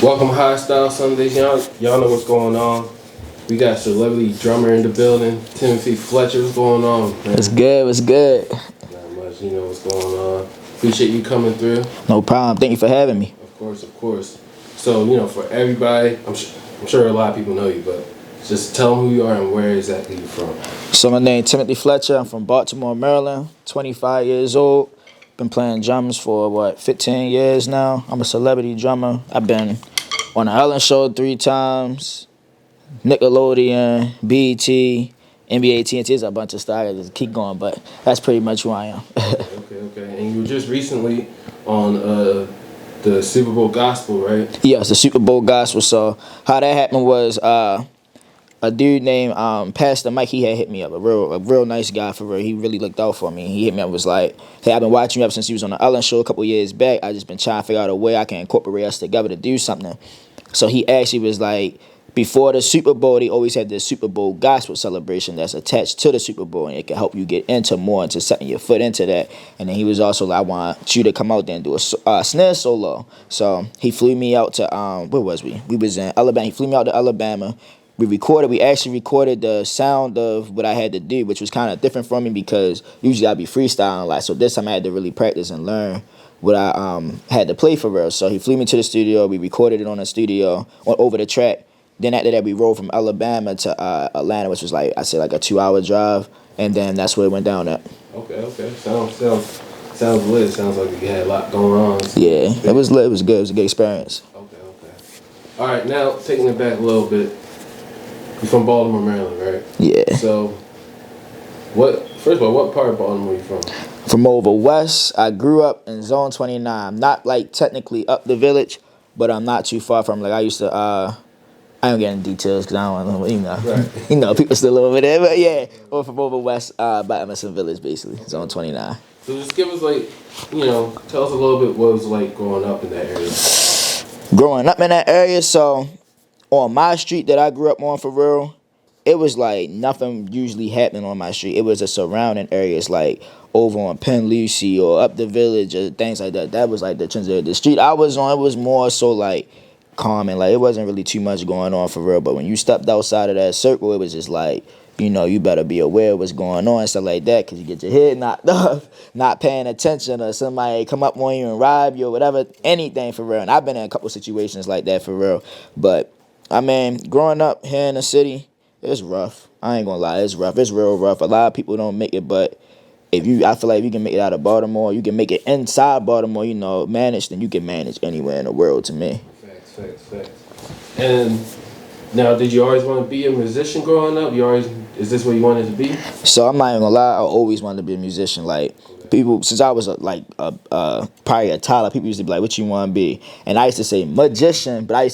Welcome High Style Sundays, y'all know what's going on. We got celebrity drummer in the building, Timothy Fletcher. What's going on, man? What's good? What's good? Not much, you know what's going on. Appreciate you coming through. No problem. Thank you for having me. Of course, of course. So, for everybody, I'm sure a lot of people know you, but just tell them who you are and where exactly you're from. So my name Timothy Fletcher. I'm from Baltimore, Maryland. 25 years old. Been playing drums for 15 years now. I'm a celebrity drummer. I've been on the Ellen Show 3 times, Nickelodeon, BET, NBA, TNT. There's a bunch of stuff. I just keep going, but that's pretty much who I am. Okay. And you were just recently on the Super Bowl Gospel, right? Yes, the Super Bowl Gospel. So how that happened was a dude named Pastor Mike, he had hit me up, a real nice guy for real. He really looked out for me. He hit me up and was like, hey, I've been watching you ever since he was on the Ellen Show a couple years back. I just been trying to figure out a way I can incorporate us together to do something. So he actually was like, before the Super Bowl, they always had this Super Bowl gospel celebration that's attached to the Super Bowl, and it can help you get into setting your foot into that. And then he was also like, I want you to come out there and do a snare solo. So he flew me out to, where was we? We was in Alabama. He flew me out to Alabama. We actually recorded the sound of what I had to do, which was kind of different from me because usually I'd be freestyling a lot. So this time I had to really practice and learn what I had to play for real. So he flew me to the studio. We recorded it on the studio, over the track. Then after that, we rode from Alabama to Atlanta, which was like a 2-hour drive. And then that's where it went down at. Okay. Sounds lit. Sounds like you had a lot going on. Yeah, it was lit. It was good. It was a good experience. Okay. All right, now taking it back a little bit. You're from Baltimore, Maryland, right? Yeah. So, first of all, what part of Baltimore are you from? From over west. I grew up in Zone 29. Not like technically up the village, but I'm not too far from. Like I used to. I don't get into details because I don't want to. Right. People still live over there. But yeah, or from over west by Emerson Village, basically. Okay. Zone 29. So just give us tell us a little bit what it was like growing up in that area. Growing up in that area, so on my street that I grew up on for real, it was like nothing usually happening on my street. It was the surrounding areas like over on Penn Lucy or up the village or things like that. That was like the trends of the street I was on. It was more so like calm and like it wasn't really too much going on for real. But when you stepped outside of that circle, it was just like, you better be aware of what's going on and stuff like that because you get your head knocked off, not paying attention or somebody come up on you and rob you or whatever, anything for real. And I've been in a couple situations like that for real. But I mean, growing up here in the city, it's rough. I ain't gonna lie, it's rough. It's real rough. A lot of people don't make it, but I feel like if you can make it out of Baltimore, you can make it inside Baltimore, manage, then you can manage anywhere in the world to me. Facts. And now, did you always want to be a musician growing up? Is this what you wanted to be? So I'm not even gonna lie, I always wanted to be a musician. Like people, since I was probably a toddler, people used to be like, "What you want to be?" And I used to say magician, but I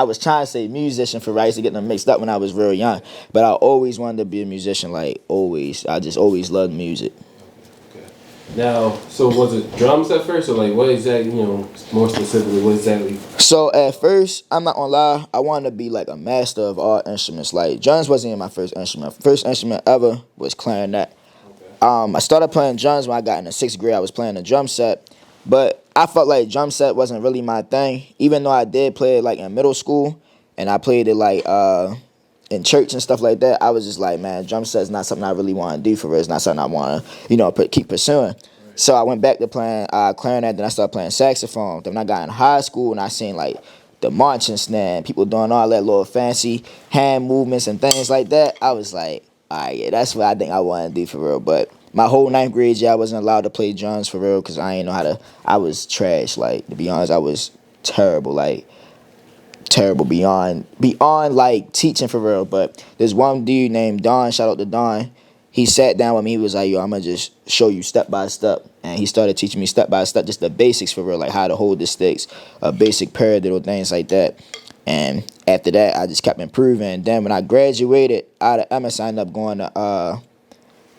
was trying to say musician for right. I used to get them mixed up when I was real young. But I always wanted to be a musician, like always. I just always loved music. Okay. Now, so was it drums at first, or like what exactly? More specifically, what exactly? So at first, I'm not gonna lie, I wanted to be like a master of all instruments. Like drums wasn't even my first instrument. First instrument ever was clarinet. I started playing drums when I got in the 6th grade. I was playing a drum set, but I felt like drum set wasn't really my thing. Even though I did play it like in middle school, and I played it like in church and stuff like that, I was just like, man, drum set's not something I really want to do for real. It's not something I want to, keep pursuing. Right. So I went back to playing clarinet. Then I started playing saxophone. Then when I got in high school and I seen like the marching snare and people doing all that little fancy hand movements and things like that, I was like, all right, yeah, that's what I think I want to do for real. But my whole 9th grade year, I wasn't allowed to play drums for real because I didn't know how to. I was trash. Like, to be honest, I was terrible. Like, terrible beyond like teaching for real. But there's one dude named Don. Shout out to Don. He sat down with me. He was like, yo, I'm going to just show you step by step. And he started teaching me step by step, just the basics for real, like how to hold the sticks, a basic paradiddle, things like that. And after that, I just kept improving. And then when I graduated out of MS, I ended up going to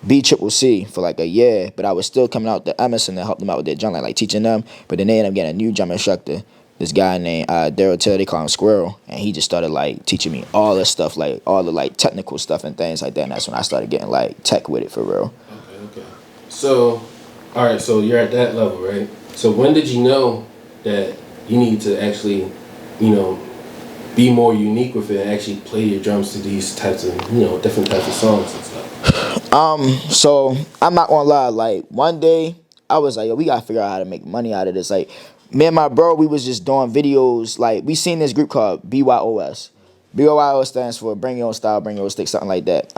BCCC for like a year. But I was still coming out to Emerson to help them out with their drum, like teaching them. But then they ended up getting a new drum instructor, this guy named Daryl Taylor. They call him Squirrel. And he just started like teaching me all this stuff, like all the like technical stuff and things like that. And that's when I started getting like tech with it for real. Okay. So, all right, so you're at that level, right? So when did you know that you need to actually you know, be more unique with it and actually play your drums to these types of, different types of songs and stuff? So I'm not gonna lie. Like one day, I was like, yo, we gotta figure out how to make money out of this. Like me and my bro, we was just doing videos. Like we seen this group called BYOS. BYOS stands for Bring Your Own Style, Bring Your Own Stick, something like that.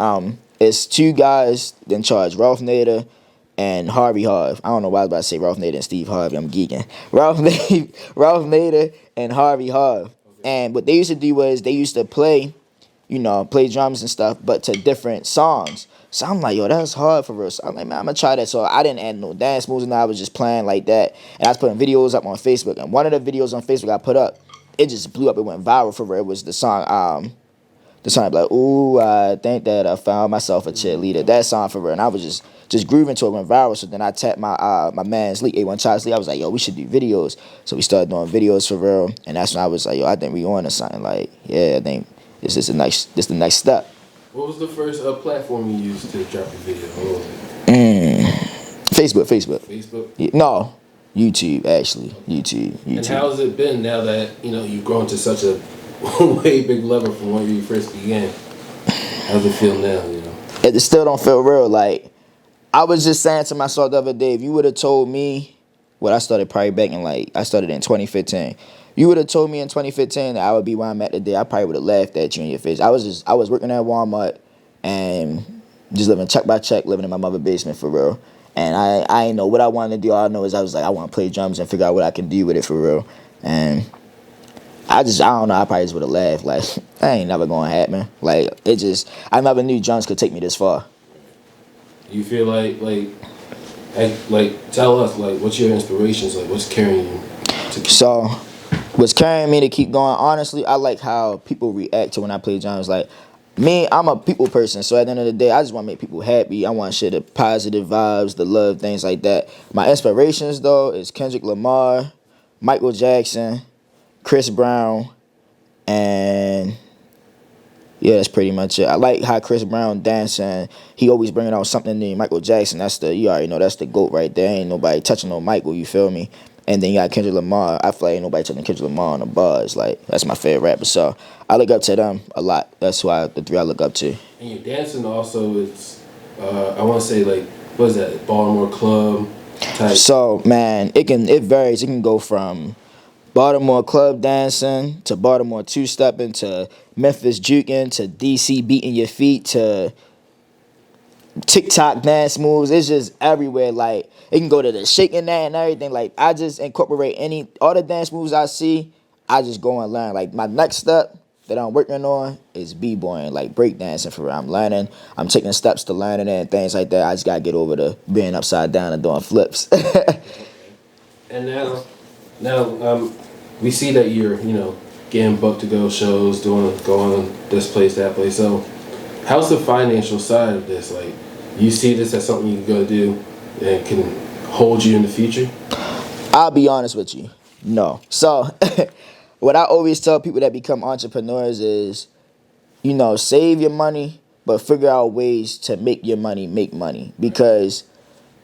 It's two guys in charge, Ralph Nader and Harvey Harv. I don't know why I was about to say Ralph Nader and Steve Harvey. I'm geeking. Ralph Nader and Harvey Harv. And what they used to do was they used to play, play drums and stuff, but to different songs. So I'm like, yo, that's hard for real. So I'm like, man, I'm gonna try that. So I didn't add no dance moves, and I was just playing like that. And I was putting videos up on Facebook. And one of the videos on Facebook I put up, it just blew up. It went viral for real. It was the song, like, ooh, I think that I found myself a cheerleader. That song for real. And I was just grooving to it, went viral. So then I tapped my man's Lee, A1 Child's Lee. I was like, yo, we should do videos. So we started doing videos for real. And that's when I was like, yo, I think we on to something. Like, yeah, I think this is the next step. What was the first platform you used to drop your video? What was it? Facebook. Facebook? Yeah, no, YouTube, actually. YouTube. And how has it been now that, you've grown to such a way big level from when you first began? How's it feel now, It still don't feel real. Like, I was just saying to myself the other day, if you would have told me what I started probably back in, I started in 2015. You would have told me in 2015 that I would be where I'm at today, I probably would have laughed at you in your face. I was working at Walmart and just living check by check, living in my mother's basement for real. And I didn't know what I wanted to do. All I know is I was like, I want to play drums and figure out what I can do with it for real. And I don't know, I probably just would have laughed. Like, that ain't never going to happen. Like, I never knew drums could take me this far. You feel like, tell us, what's your inspirations? What's carrying you to keep... So, what's carrying me to keep going, honestly, I like how people react to when I play drums. Like, me, I'm a people person, so at the end of the day, I just want to make people happy. I want to share the positive vibes, the love, things like that. My inspirations, though, is Kendrick Lamar, Michael Jackson, Chris Brown, and yeah, that's pretty much it. I like how Chris Brown dancing. He always bringing out something new. Michael Jackson, you already know, that's the GOAT right there. Ain't nobody touching no Michael, you feel me? And then you got Kendrick Lamar. I feel like ain't nobody touching Kendrick Lamar on the bars. Like, that's my favorite rapper. So I look up to them a lot. That's why the three I look up to. And your dancing also is, I want to say, what is that, Baltimore club type? So, man, it varies. It can go from Baltimore club dancing to Baltimore two-stepping to Memphis juking to DC beating your feet to TikTok dance moves. It's just everywhere. Like, it can go to the shaking that and everything. Like, I just incorporate all the dance moves I see, I just go and learn. Like, my next step that I'm working on is b-boying, like breakdancing for real. I'm learning. I'm taking steps to learning it and things like that. I just gotta get over to being upside down and doing flips. And now, we see that you're, getting booked to go shows, going this place, that place. So, how's the financial side of this? Like, you see this as something you can go do and can hold you in the future? I'll be honest with you. No. So, what I always tell people that become entrepreneurs is, save your money, but figure out ways to make your money make money. Because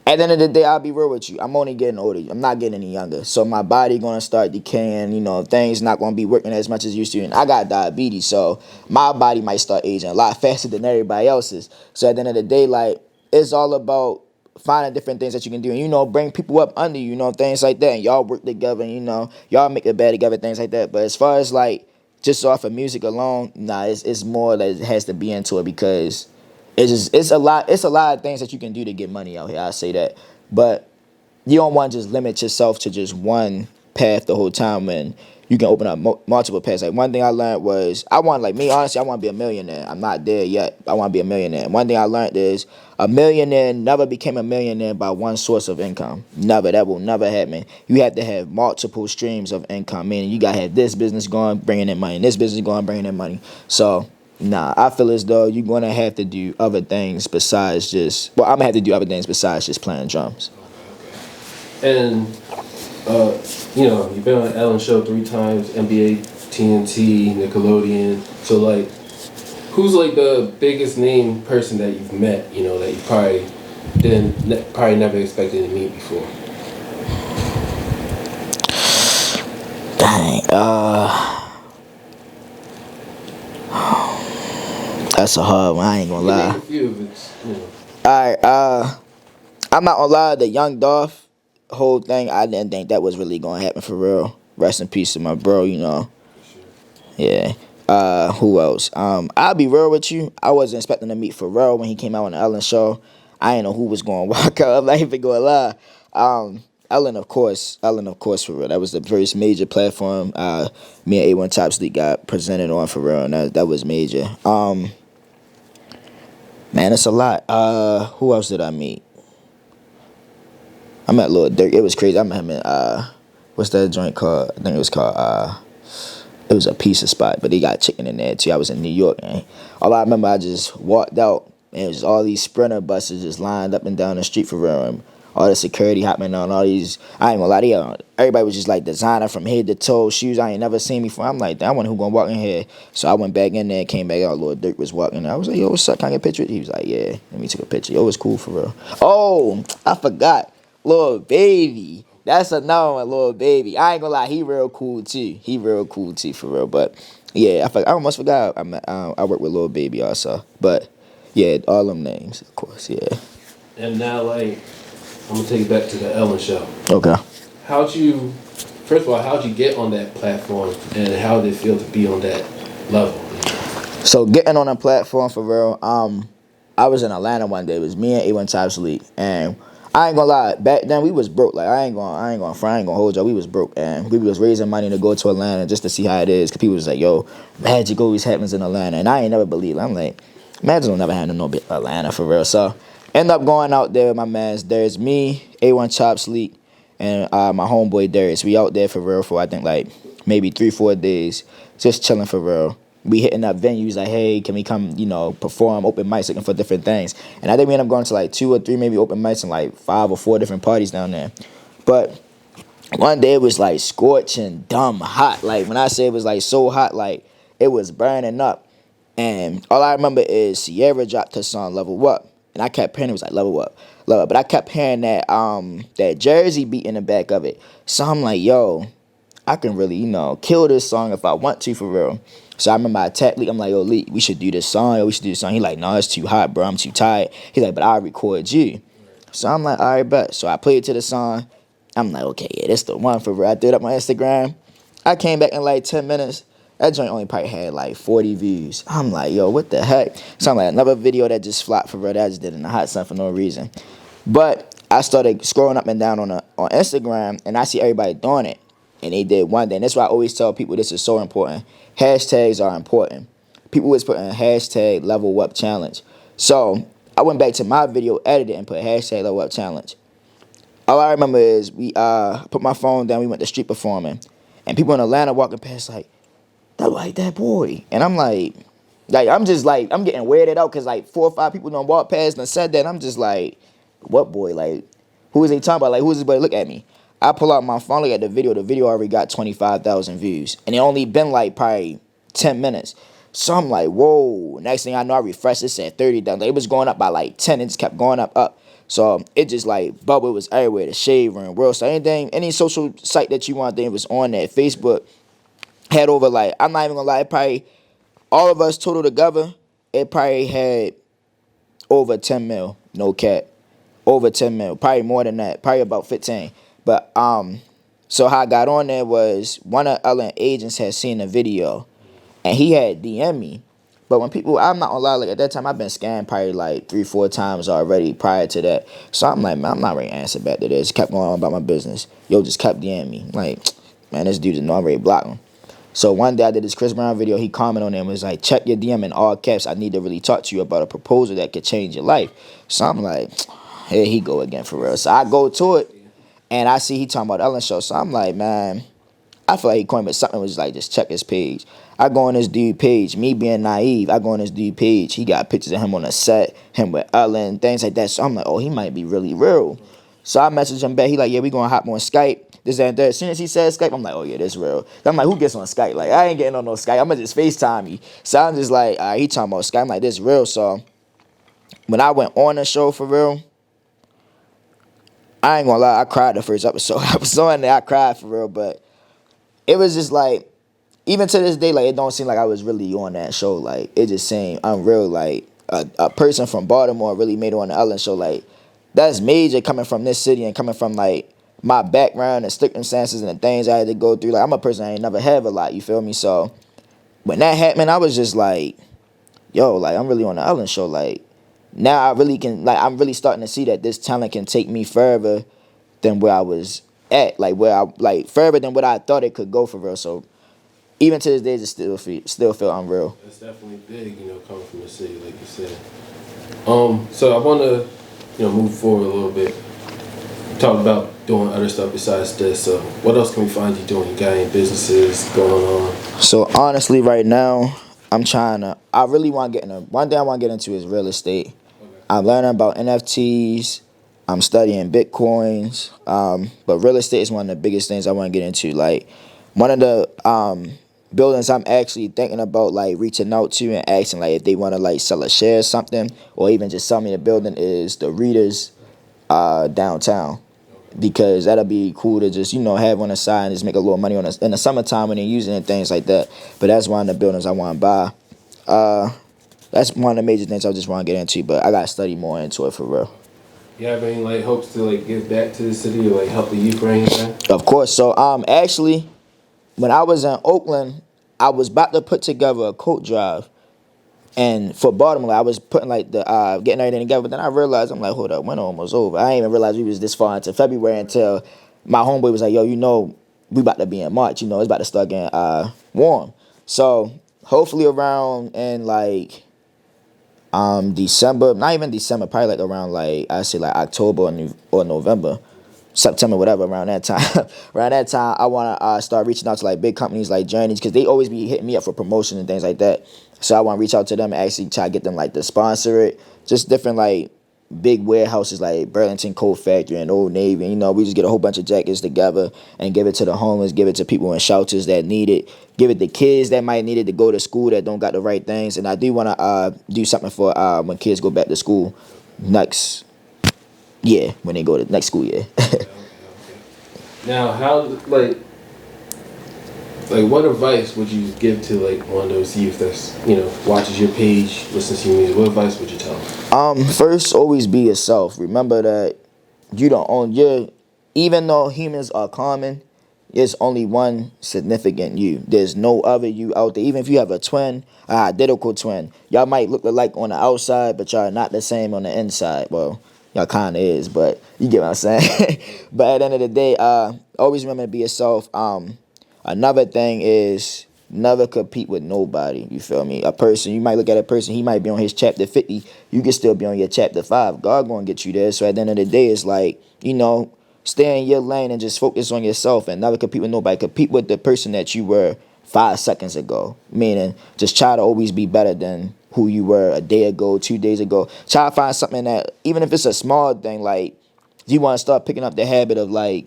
at the end of the day, I'll be real with you. I'm only getting older. I'm not getting any younger. So my body going to start decaying. Things not going to be working as much as it used to. And I got diabetes, so my body might start aging a lot faster than everybody else's. So at the end of the day, it's all about finding different things that you can do. And, bring people up under you, things like that. And y'all work together, and, y'all make it bad together, things like that. But as far as, just off of music alone, nah, it's more that it has to be into it because it's a lot of things that you can do to get money out here. I say that, but you don't want to just limit yourself to just one path the whole time when you can open up multiple paths. Like, one thing I learned was I want to be a millionaire. I'm not there yet. I want to be a millionaire. One thing I learned is a millionaire never became a millionaire by one source of income. Never. That will never happen. You have to have multiple streams of income, meaning you got to have this business going, bringing in money, and this business going, bringing in money. So, nah, I feel as though you're going to have to do other things besides I'm going to have to do other things besides just playing drums. And, you've been on Ellen Show 3 times, NBA, TNT, Nickelodeon. So, who's, the biggest name person that you've met, that you probably never expected to meet before? Dang, That's a hard one. I ain't gonna You can name lie. a few of it, you know. Alright, I'm not gonna lie, the Young Dolph whole thing, I didn't think that was really gonna happen for real. Rest in peace to my bro, you know. For sure. Yeah. Who else? I'll be real with you. I wasn't expecting to meet Pharrell when he came out on the Ellen show. I didn't know who was going to walk out. I'm not even going to lie. Ellen, of course, for real. That was the first major platform. Me and A1 Top Sleep got presented on for real, and that was major. Man, it's a lot. Who else did I meet? I met Lil Durk. It was crazy. I met him in what's that joint called? I think it was called it was a pizza spot, but they got chicken in there too. I was in New York, and all I remember, I just walked out, and it was all these Sprinter buses just lined up and down the street for real. And all the security happening on all these. I ain't gonna lie to you. Everybody was just like designer from head to toe, shoes I ain't never seen before. I'm like, I wonder who gonna walk in here. So I went back in there, came back out. Lil Durk was walking. I was like, yo, what's up? Can I get a picture? He was like, yeah. Let me take a picture. Yo, it was cool for real. Oh, I forgot. Lil Baby. That's another one, Lil Baby. I ain't gonna lie, he real cool too. He real cool too for real. But yeah, I almost forgot. I work with Lil Baby also. But yeah, all them names, of course. Yeah. And now, like, I'm gonna take it back to the Ellen show. Okay. First of all, how'd you get on that platform, and how did it feel to be on that level? So getting on a platform for real. I was in Atlanta one day. It was me and A1 Top Sleep, and I ain't gonna lie. Back then we was broke. Like I ain't gonna hold y'all. We was broke, and we was raising money to go to Atlanta just to see how it is. Cause people was like, "Yo, magic always happens in Atlanta," and I ain't never believed. I'm like, magic don't never happen in no bit Atlanta for real. So end up going out there with my mans. There's me, A1 Top Sleep, and my homeboy Darius. We out there for real for I think like maybe 3-4 days, just chilling for real. We hitting up venues like, hey, can we come, perform open mics looking for different things. And I think we ended up going to like 2 or 3 maybe open mics and like 5 or 4 different parties down there. But one day it was like scorching, dumb hot. Like when I say it was like so hot, like it was burning up. And all I remember is Sierra dropped her song Level Up. And I kept hearing it was like Level Up, Level Up. But I kept hearing that Jersey beat in the back of it. So I'm like, yo, I can really, kill this song if I want to for real. So I remember I tapped Lee. I'm like, yo, Lee, we should do this song. Yo, we should do this song. He like, no, it's too hot, bro. I'm too tired. He's like, but I'll record you. So I'm like, all right, bet. So I played it to the song. I'm like, okay, yeah, this the one for real. I threw it up on Instagram. I came back in like 10 minutes. That joint only probably had like 40 views. I'm like, yo, what the heck? So I'm like, another video that just flopped for real. That I just did in the hot sun for no reason. But I started scrolling up and down on Instagram, and I see everybody doing it. And they did one thing. That's why I always tell people this is so important. Hashtags are important. People was putting hashtag level up challenge. So I went back to my video, edited, and put hashtag level up challenge. All I remember is we put my phone down, we went to street performing. And people in Atlanta walking past like, that like that boy. And I'm like, I'm just like, I'm getting weirded out because like 4 or 5 people done walk past and said that. I'm just like, what boy? Like, who is they talking about? Like, who is this boy? Look at me. I pull out my phone, look at the video. The video already got 25,000 views. And it only been like probably 10 minutes. So I'm like, whoa. Next thing I know, I refreshed. It said 30,000. It was going up by like 10. It just kept going up. So it just like bubble. It was everywhere. The Shade Room, World Star, anything, any social site that you want, it was on there. Facebook had over like, I'm not even gonna lie, it probably, all of us total together, it probably had over 10 mil. No cap. Over 10 mil. Probably more than that. Probably about 15. But so how I got on there was one of Ellen agents had seen the video, and he had DM me. But when people, I'm not gonna lie, like at that time I've been scammed probably like 3-4 times already prior to that. So I'm like, man, I'm not ready to answer back to this. Kept going on about my business. Yo, just kept DMing me. Like, man, this dude just know I'm ready to block him. So one day I did this Chris Brown video. He commented on it and was like, check your DM in all caps. I need to really talk to you about a proposal that could change your life. So I'm like, here he go again for real. So I go to it. And I see he talking about Ellen show. So I'm like, man, I feel like he calling me something was like, just check his page. I go on this dude page, me being naive, I go on this dude page. He got pictures of him on the set, him with Ellen, things like that. So I'm like, oh, he might be really real. So I message him back. He like, yeah, we gonna hop on Skype. This and that. As soon as he said Skype, I'm like, oh yeah, this real. I'm like, who gets on Skype? Like, I ain't getting on no Skype. I'm gonna just FaceTime you. So I'm just like, all right, he talking about Skype. I'm like, this real. So when I went on the show for real, I ain't gonna lie, I cried the first episode. I was on there, I cried for real, but it was just like, even to this day, like it don't seem like I was really on that show. Like it just seemed unreal. Like a person from Baltimore really made it on the Ellen show. Like that's major coming from this city and coming from like my background and circumstances and the things I had to go through. Like I'm a person I ain't never had a lot. You feel me? So when that happened, I was just like, yo, like I'm really on the Ellen show. Like now I really can. Like I'm really starting to see that this talent can take me further than where I was at. Like where I like further than what I thought it could go for real. So even to this day, it still feel unreal. It's definitely big, coming from the city, like you said. So I want to, move forward a little bit. Talk about doing other stuff besides this. So what else can we find you doing? You got any businesses going on? So honestly, right now, I really want to get into, one thing I want to get into is real estate. Okay. I'm learning about NFTs. I'm studying Bitcoins. But real estate is one of the biggest things I want to get into. Like one of the buildings I'm actually thinking about like reaching out to and asking like if they want to like sell a share or something or even just sell me the building is the Readers downtown, because that'll be cool to just have on the side and just make a little money on in the summertime when they're using it and things like that. But that's one of the buildings I want to buy. That's one of the major things I just want to get into, but I gotta study more into it for real. You have any like hopes to like give back to the city or like help the youth or anything? Of course. So actually, when I was in Oakland, I was about to put together a coat drive. And for Baltimore, I was putting like the getting everything together, but then I realized I'm like, hold up, winter almost over. I didn't even realize we was this far into February until my homeboy was like, yo, we about to be in March. It's about to start getting warm. So hopefully around in like December, not even December, probably like around like I say like October or November. September, whatever, around that time. Around that time, I want to start reaching out to like big companies like Journeys, because they always be hitting me up for promotion and things like that. So I want to reach out to them and actually try to get them like to sponsor it. Just different like big warehouses like Burlington Coat Factory and Old Navy. We just get a whole bunch of jackets together and give it to the homeless, give it to people in shelters that need it, give it to kids that might need it to go to school that don't got the right things. And I do want to do something for when kids go back to school next. Yeah, when they go to next school year. Okay. Now, how like what advice would you give to like one of those youth that's watches your page, listens to your music? What advice would you tell them? First, always be yourself. Remember that you don't own your. Even though humans are common, there's only one significant you. There's no other you out there. Even if you have a twin, an identical twin, y'all might look alike on the outside, but y'all are not the same on the inside. Well, y'all kind of is, but you get what I'm saying. But at the end of the day, always remember to be yourself. Another thing is never compete with nobody. You feel me? A person, you might look at a person, he might be on his chapter 50. You can still be on your chapter 5. God gonna get you there. So at the end of the day, it's like, stay in your lane and just focus on yourself and never compete with nobody. Compete with the person that you were 5 seconds ago. Meaning, just try to always be better than who you were a day ago, 2 days ago. Try to find something that, even if it's a small thing, like, you want to start picking up the habit of, like,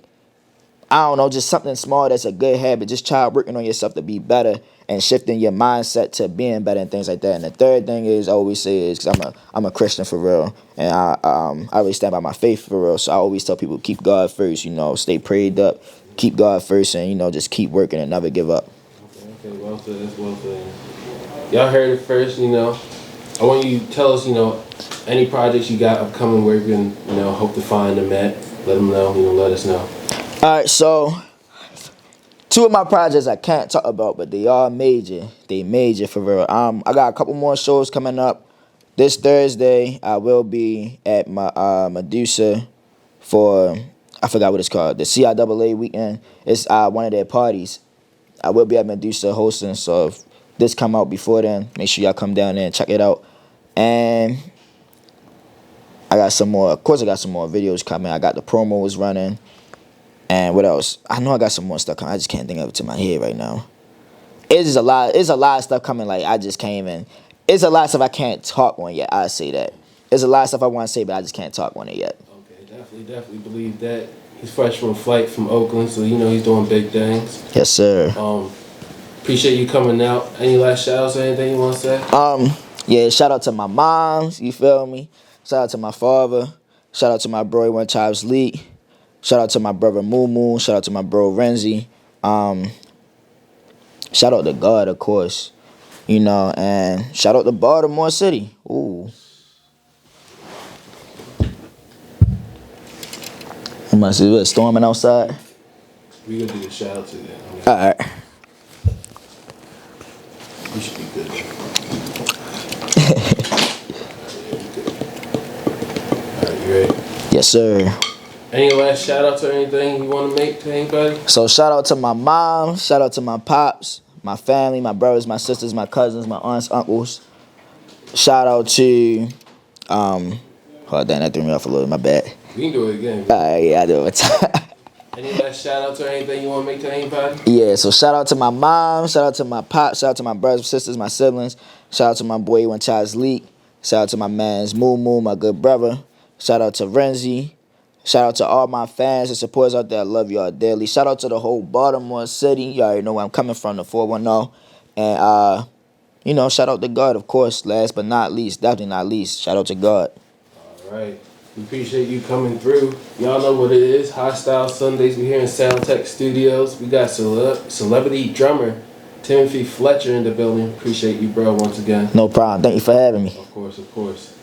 I don't know, just something small that's a good habit. Just try working on yourself to be better and shifting your mindset to being better and things like that. And the third thing is, I always say is, because I'm a Christian for real, and I really stand by my faith for real. So I always tell people, keep God first, stay prayed up, keep God first, and, just keep working and never give up. Okay, well said. That's well said. Y'all heard it first, I want you to tell us, any projects you got upcoming where you can, hope to find them at. Let them know, let us know. All right, so 2 of my projects I can't talk about, but they are major. They major for real. I got a couple more shows coming up. This Thursday, I will be at my Medusa for, I forgot what it's called, the CIAA weekend. It's one of their parties. I will be at Medusa hosting, so if this come out before then, make sure y'all come down there and check it out. And I got some more videos coming. I got the promos running. And what else? I know I got some more stuff coming. I just can't think of it to my head right now. It's a lot of stuff coming. Like, I just came in. It's a lot of stuff I can't talk on yet. I say that. There's a lot of stuff I want to say, but I just can't talk on it yet. Okay, definitely believe that. He's fresh from flight from Oakland, so he's doing big things. Yes, sir. Appreciate you coming out. Any last shout-outs or anything you want to say? Yeah, shout out to my moms, you feel me? Shout out to my father. Shout out to my bro, One Chives League. Shout out to my brother Moo Moo. Shout out to my bro Renzi. Shout shout out to God, of course. You know, and shout out to Baltimore City. Ooh. It must be storming outside. We gonna do the shout out to them. Alright. You should be good. Alright, you ready? Yes, sir. Any last shout outs or anything you want to make to anybody? So shout out to my mom, shout out to my pops, my family, my brothers, my sisters, my cousins, my aunts, uncles. Shout out to hold on, that threw me off a little, my bad. We can do it again. Yeah, I do it. Any last shout outs or anything you want to make to anybody? Yeah, so shout out to my mom, shout out to my pops, shout out to my brothers, sisters, my siblings, shout out to my boy One Child's Leak, shout out to my man's Moo, my good brother, shout out to Renzi, shout out to all my fans and supporters out there. I love y'all dearly. Shout out to the whole Baltimore City. You already know where I'm coming from, the 410. And you know, shout out to God, of course. Last but not least, definitely not least, shout out to God. All right. We appreciate you coming through. Y'all know what it is. Hostile Sundays. We here in Sound Tech Studios. We got celebrity drummer Timothy Fletcher in the building. Appreciate you, bro, once again. No problem. Thank you for having me. Of course, of course.